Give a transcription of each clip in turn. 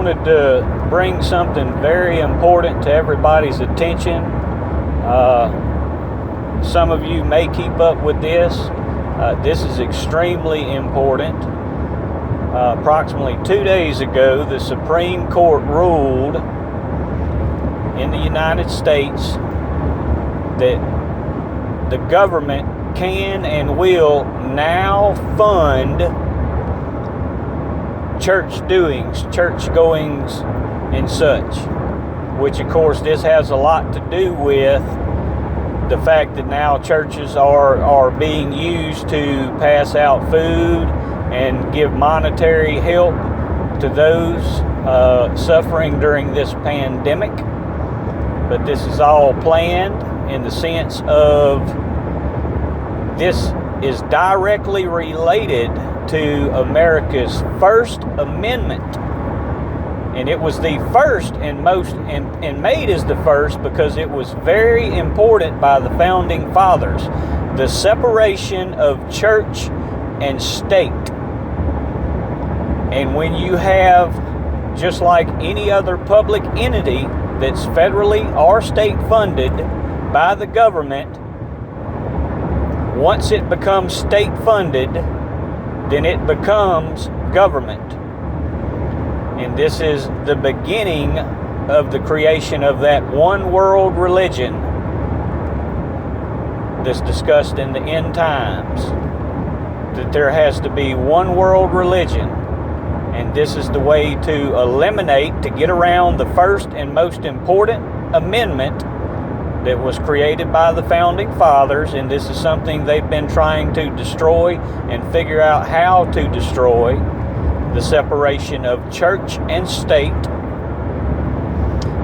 wanted to bring something very important to everybody's attention. Some of you may keep up with this. This is extremely important. Approximately 2 days ago, the Supreme Court ruled in the United States that the government can and will now fund church doings, church goings, and such. Which, of course, this has a lot to do with the fact that now churches are being used to pass out food and give monetary help to those suffering during this pandemic. But this is all planned in the sense of this is directly related to America's First Amendment. And it was the first and made as the first because it was very important by the founding fathers. The separation of church and state. And when you have, just like any other public entity that's federally or state funded by the government, once it becomes state funded, then it becomes government. And this is the beginning of the creation of that one world religion that's discussed in the end times. That there has to be one world religion. And this is the way to eliminate, to get around the first and most important amendment that was created by the founding fathers. And this is something they've been trying to destroy and figure out how to destroy. The separation of church and state.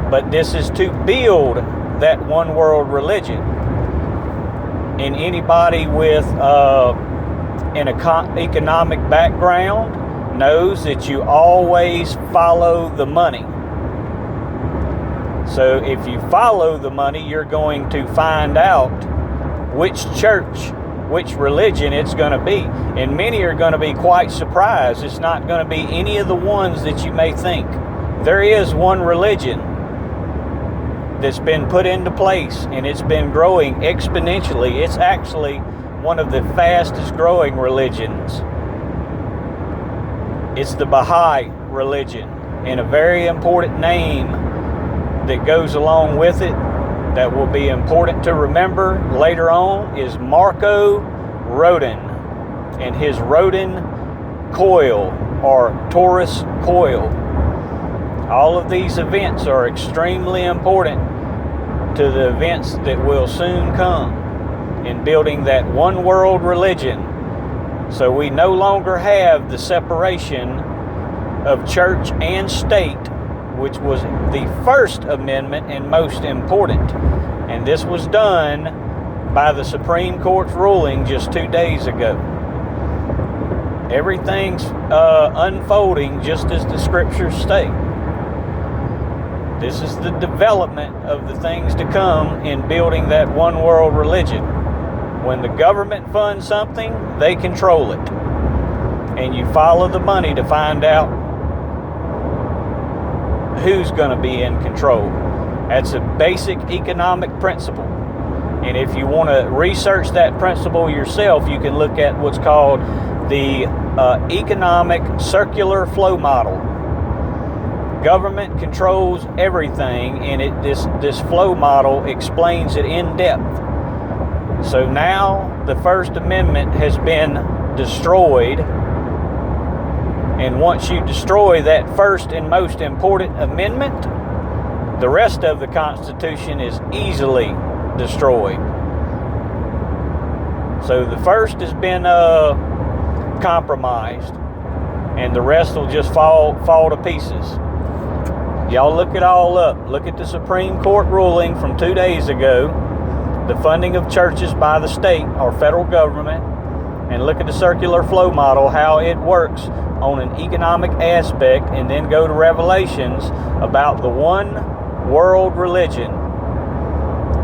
But this is to build that one world religion. And anybody with an economic background knows that you always follow the money. So if you follow the money, you're going to find out which church, which religion it's going to be. And many are going to be quite surprised. It's not going to be any of the ones that you may think. There is one religion that's been put into place, and it's been growing exponentially. It's actually one of the fastest growing religions. It's the Baha'i religion. And a very important name that goes along with it that will be important to remember later on is Marco Rodin and his Rodin coil or torus coil. All of these events are extremely important to the events that will soon come in building that one world religion. So we no longer have the separation of church and state, which was the First Amendment and most important. And this was done by the Supreme Court's ruling just 2 days ago. Everything's unfolding just as the scriptures state. This is the development of the things to come in building that one world religion. When the government funds something, they control it. And you follow the money to find out who's going to be in control. That's a basic economic principle. And if you want to research that principle yourself, you can look at what's called the economic circular flow model. Government controls everything, and this flow model explains it in depth. So now the First Amendment has been destroyed. And once you destroy that first and most important amendment, the rest of the Constitution is easily destroyed. So the first has been compromised, and the rest will just fall to pieces. Y'all look it all up. Look at the Supreme Court ruling from 2 days ago, the funding of churches by the state or federal government, and look at the circular flow model, how it works on an economic aspect, and then go to Revelations about the one world religion.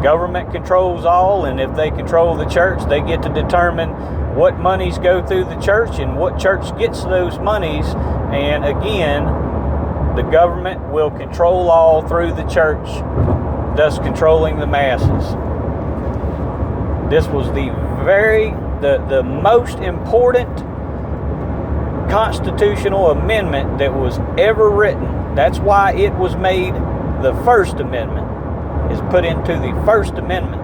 Government controls all, and if they control the church, they get to determine what monies go through the church and what church gets those monies. And again, the government will control all through the church, thus controlling the masses. This was the most important constitutional amendment that was ever written. That's why it was made the First Amendment, is put into the First Amendment.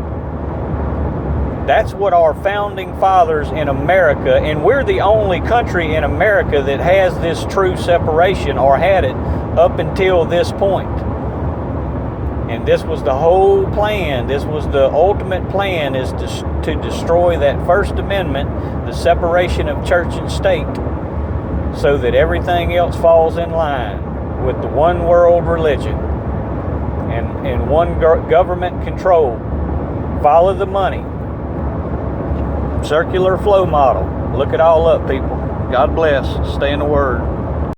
That's what our founding fathers in America, and we're the only country in America that has this true separation, or had it up until this point. And this was the whole plan. This was the ultimate plan, is to destroy that First Amendment, the separation of church and state, so that everything else falls in line with the one world religion and one government control. Follow the money. Circular flow model. Look it all up, people. God bless. Stay in the Word.